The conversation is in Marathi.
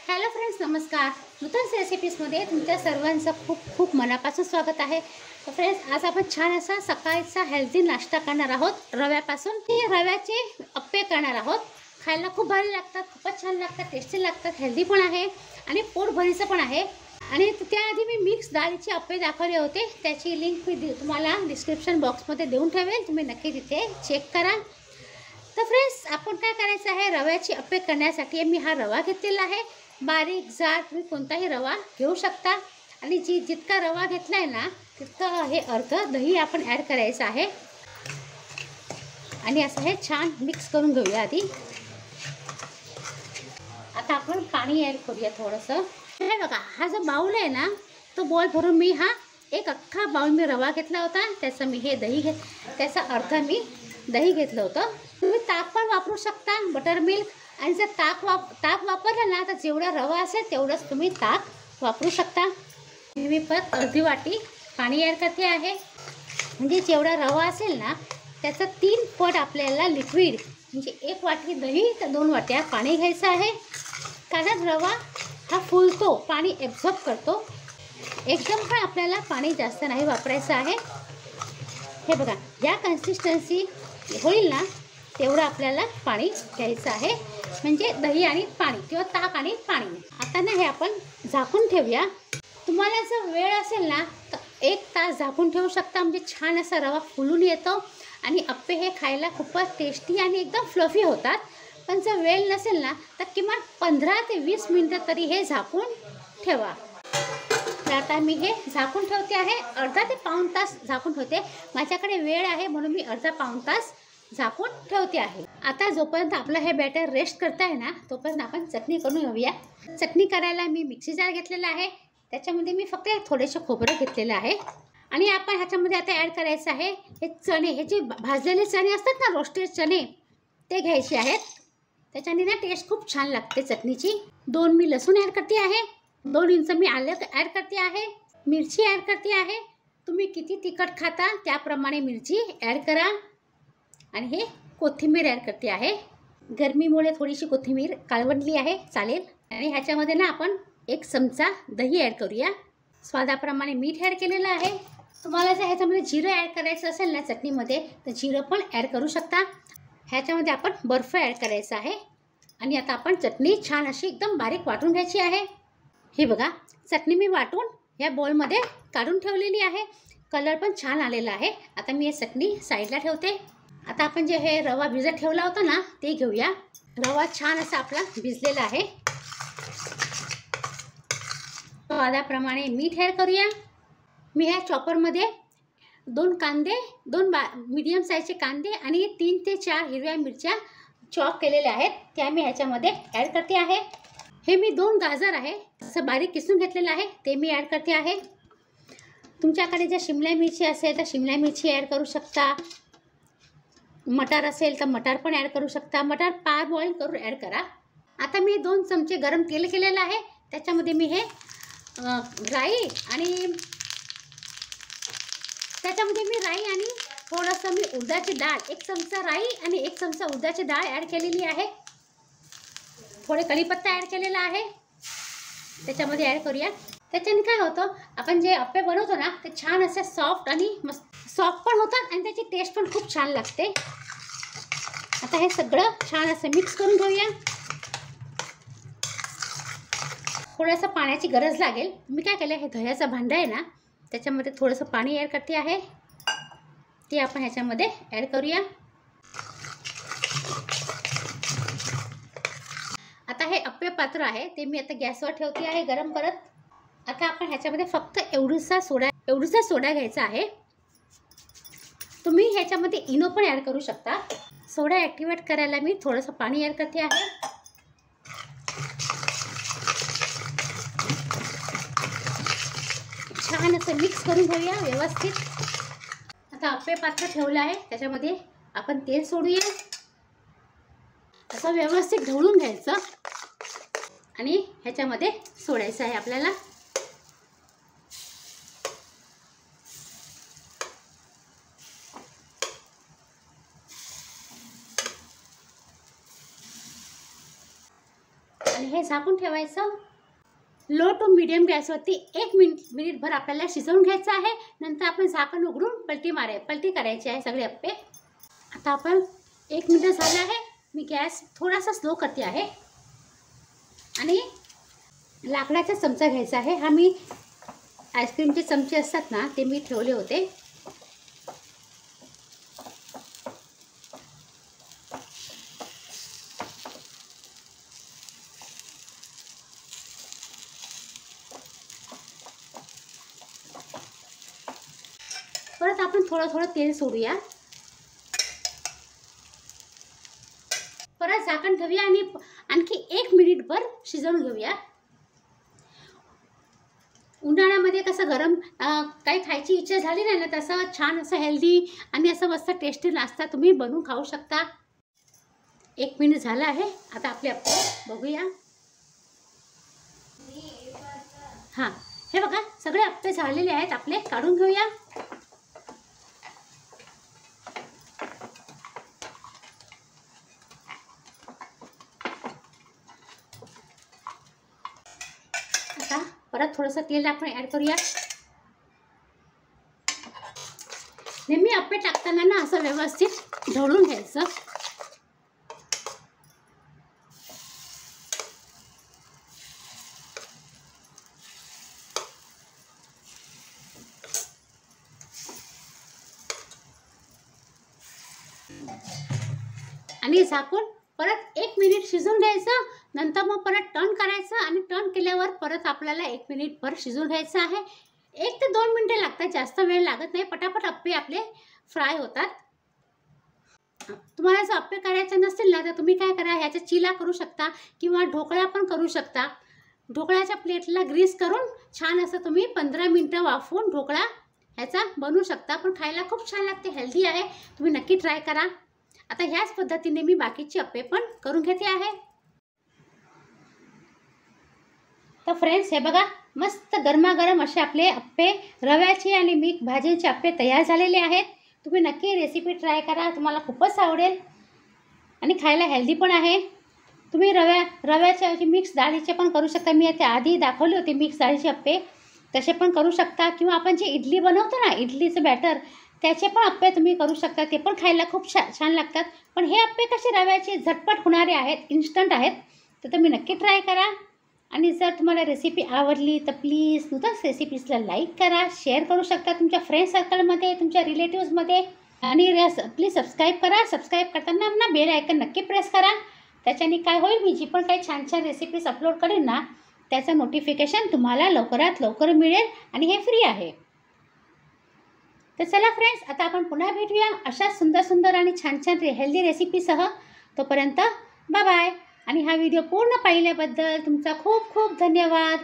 हॅलो फ्रेंड्स, नमस्कार. नूतन रेसिपीजमध्ये तुमच्या सर्वांचं खूप खूप मनापासून स्वागत आहे. तर फ्रेंड्स, आज आपण छान असा सकाळचा हेल्दी नाश्ता करणार आहोत. रव्यापासून हे रव्याचे अप्पे करणार आहोत. खायला खूप भारी लागतात, खूपच छान लागतात, टेस्टी लागतात, हेल्दी पण आहे आणि पोट भरीचं पण आहे. आणि त्याआधी मी मिक्स डाळीचे अप्पे दाखवले होते, त्याची लिंक मी तुम्हाला डिस्क्रिप्शन बॉक्समध्ये देऊन ठेवेल. तुम्ही नक्की तिथे चेक करा. तर फ्रेंड्स, आपण काय करायचं आहे, रव्याचे अप्पे करण्यासाठी मी हा रवा घेतलेला आहे. बारीक जाड तुम्ही कोणताही रवा घेऊ शकता. आणि जितका रवा घेतला आहे ना, तितकं हे अर्ध दही आपण ॲड करायचं आहे. आणि असं हे छान मिक्स करून घेऊया. आधी आता आपण पाणी ॲड करूया थोडंसं. हे बघा, हा जो बाऊल आहे ना, तो बॉल भरून मी एक अख्खा बाऊल मी रवा घेतला होता. त्याचं मी हे दही त्याचा अर्ध मी दही घेतलं होतं. तुम्ही ताक पण वापरू शकता, बटर मिल्क. आणि जर ताक वापरलं ना, तर जेवढा रवा असेल तेवढंच तुम्ही ताक वापरू शकता. मी परत अर्धी वाटी पाणी ॲड करते आहे. म्हणजे जेवढा रवा असेल ना, त्याचा 3 पट आपल्याला लिक्विड, म्हणजे 1 वाटी दही तर 2 वाट्या पाणी घ्यायचं आहे. कारण रवा हा फुलतो, पाणी ॲब्झॉर्ब करतो. एकदम पण आपल्याला पाणी जास्त नाही वापरायचं आहे. हे बघा, या कन्सिस्टन्सी होईल ना, तेवढं आपल्याला पाणी घ्यायचं आहे. म्हणजे दही आणि पाणी किंवा ताक आणि पाणी. आता ना हे आपण झाकून ठेवूया. तुम्हाला जर वेळ असेल ना, तर 1 तास झाकून ठेवू शकता. म्हणजे छान असा रवा फुलून येतो आणि अप्पे हे खायला खूपच टेस्टी आणि एकदम फ्लफी होतात. पण जर वेळ नसेल ना, तर किमान 15 ते 20 मिनटं तरी हे झाकून ठेवा. तर आता मी हे झाकून ठेवते आहे. अर्धा ते पाऊण तास झाकून ठेवते. माझ्याकडे वेळ आहे म्हणून मी अर्धा पाऊण तास झाकून ठेवते आहे. आता जोपर्यंत आपलं हे बॅटर रेस्ट करत आहे ना, तोपर्यंत आपण चटणी करून घेऊया. चटणी करायला मी मिक्सी जार घेतलेला आहे. त्याच्यामध्ये मी फक्त थोडेसे खोबरं घेतलेलं आहे. आणि आपण ह्याच्यामध्ये आता ॲड करायचं आहे हे चणे. हे जे भाजलेले चणे असतात ना, रोस्टेड चणे, ते घ्यायचे आहेत. त्याच्याने ना टेस्ट खूप छान लागते चटणीची. 2 मी लसूण ॲड करते आहे. 2 इंच मी आलं ॲड करते आहे. मिरची ॲड करते आहे. तुम्ही किती तिखट खाता त्याप्रमाणे मिरची ॲड करा. आणि हे कोथिंबीर ॲड करते आहे. गरमीमुळे थोडीशी कोथिंबीर काळवंडली आहे, चालेल. आणि ह्याच्यामध्ये ना आपण 1 चमचा दही ॲड करूया. स्वादाप्रमाणे मीठ ॲड केलेलं आहे. तुम्हाला जर ह्याच्यामध्ये जिरं ॲड करायचं असेल ना चटणीमध्ये, तर जिरं पण ॲड करू शकता. ह्याच्यामध्ये आपण बर्फ ॲड करायचं आहे. आणि आता आपण चटणी छान अशी एकदम बारीक वाटून घ्यायची आहे. हे बघा, चटणी मी वाटून या बोलमध्ये काढून ठेवलेली आहे. कलर पण छान आलेला आहे. आता मी हे चटणी साईडला ठेवते. आता आपण जे हे रवा भिजत ठेवला होता ना, ते घेऊया. रवा छान असा आपला भिजलेला आहे. स्वादाप्रमाणे मीठ ॲड करूया. मी ह्या चॉपरमध्ये 2 कांदे, 2 मीडियम साईजचे कांदे आणि 3 ते 4 हिरव्या मिरच्या चॉप केलेल्या आहेत, त्या मी ह्याच्यामध्ये ॲड करते आहे. हे मी 2 गाजर आहे, असं बारीक किसून घेतलेलं आहे, ते मी ॲड करते आहे. तुमच्याकडे जर शिमला मिरची असेल तर शिमला मिरची ॲड करू शकता. मटार असेल तर मटार पण ॲड करू शकता. मटार पार बॉईल करून ॲड करा. आता मी 2 चमचे गरम तेल केलेलं आहे. त्याच्यामध्ये मी हे राई आणि थोडंसं मी उडदाची डाळ, 1 चमचा राई आणि 1 चमचा उडदाची डाळ ॲड केलेली आहे. थोडे कढीपत्ता ॲड केलेला आहे, त्याच्यामध्ये ॲड करूया. त्याच्याने काय होतं, आपण जे अप्पे बनवतो ना, ते छान असे सॉफ्ट आणि सॉफ्ट पण होतात आणि त्याची टेस्ट पण खूप छान लागते. आता हे सगळं छान असं मिक्स करून घेऊया. थोडंसं पाण्याची गरज लागेल. मी काय केलं, हे दह्याचा भांडा आहे ना, त्याच्यामध्ये थोडंसं पाणी ॲड करते आहे. ते आपण ह्याच्यामध्ये ॲड करूया. आता हे अप्पे पात्र आहे, ते मी आता गॅसवर ठेवते आहे गरम करत. आता आपण ह्याच्यामध्ये फक्त एवढूसा सोडा घ्यायचा आहे. तुम्ही ह्याच्यामध्ये इनो पण ॲड करू शकता. सोडा ॲक्टिवेट करायला मी थोडंसं पाणी ॲड करते आहे. छान असं मिक्स करून घेऊया व्यवस्थित. आता अप्पे पात्र ठेवलं आहे, त्याच्यामध्ये आपण तेल सोडूया. असं व्यवस्थित ढवळून घ्यायचं आणि ह्याच्यामध्ये सोडायचं आहे आपल्याला. आणि हे झाकून ठेवायचं. लो टू मीडियम गॅसवरती 1 मिनिटभर आपल्याला शिजवून घ्यायचं आहे. नंतर आपण झाकण उघडून पलटी करायची आहे सगळे अप्पे. आता आपण 1 मिनिट झालं आहे. मी गॅस थोडासा स्लो करते आहे आणि लाकडाचा चमचा घ्यायचा आहे. हा मी आईस्क्रीमचे चमचे असतात ना ते मी ठेवले होते. परत आपण थोडं तेल सोडूया. परत झाकण ठेवूया आणि आणखी 1 मिनिटभर शिजवून घेऊया. उन्हाळ्यामध्ये कसं गरम काही खायची इच्छा झाली नाही ना, तसं छान असं हेल्दी आणि असं मस्त टेस्टी नाश्ता तुम्ही बनवून खाऊ शकता. 1 मिनिट झालं आहे. आता आपले अप्पे बघूया. हां, हे बघा सगळे अप्पे झालेले आहेत आपले. काढून घेऊया. आता परत थोडंसं तेल आपण ॲड करूया. नेहमी अप्पे टाकताना ना असं व्यवस्थित ढवळून घ्यायचं. आणि झाकून परत 1 मिनिट शिजवून घ्यायचं. नंतर मग परत टर्न करायचं आणि टर्न केल्यावर परत आपल्याला 1 मिनिटभर शिजवून घ्यायचं आहे. 1 ते 2 मिनिटे लागतात, जास्त वेळ लागत नाही. पटापट अप्पे आपले फ्राय होतात. तुम्हाला जर अप्पे करायचे नसतील ना तर तुम्ही काय करा, ह्याचा चिला करू शकता किंवा ढोकळा पण करू शकता. ढोकळ्याच्या प्लेटला ग्रीस करून छान असं तुम्ही 15 मिनिटं वाफवून ढोकळा ह्याचा बनवू शकता. पण खायला खूप छान लागते, हेल्दी आहे. तुम्ही नक्की ट्राय करा. आता ह्याच पद्धतीने मी बाकीचे अप्पे पण करून घेते आहे. तर फ्रेंड्स, हे बघा मस्त गरमागरम असे आपले अप्पे, रव्याचे आणि मिक्स भाजीचे अप्पे तयार झालेले आहेत. तुम्ही नक्की रेसिपी ट्राय करा, तुम्हाला खूपच आवडेल आणि खायला हेल्दी पण आहे. तुम्ही रव्याच्या ऐवजी मिक्स डाळीचे पण करू शकता. मी आता आधी दाखवले होते मिक्स डाळीचे अप्पे, तसे पण करू शकता. किंवा आपण जे इडली बनवतो ना, इडलीचं बॅटर, त्याचे पण अप्पे तुम्ही करू शकता. ते पण खायला खूप छान लागतात. पण हे अप्पे कसे रव्याचे झटपट होणारे आहेत, इन्स्टंट आहेत. तर तुम्ही नक्की ट्राय करा. आणि जर तुम्हाला रेसिपी आवडली तर प्लीज नूतन रेसिपीजला लाईक करा, शेअर करू शकता तुमच्या फ्रेंड सर्कलमध्ये, तुमच्या रिलेटिव्समध्ये. आणि प्लीज सबस्क्राईब करा. सबस्क्राईब करताना ना बेल आयकन नक्की प्रेस करा. त्याच्याने काय होईल, मी जी पण काही छान छान रेसिपीज अपलोड करेन ना त्याचं नोटिफिकेशन तुम्हाला लवकरात लवकर मिळेल आणि हे फ्री आहे. तर चला फ्रेंड्स, आता आपण पुन्हा भेटूया अशा सुंदर सुंदर आणि छान छान हेल्दी रेसिपीसह. तोपर्यंत बाय बाय. आणि हा व्हिडिओ पूर्ण पाहिल्याबद्दल तुमचा खूप खूप धन्यवाद.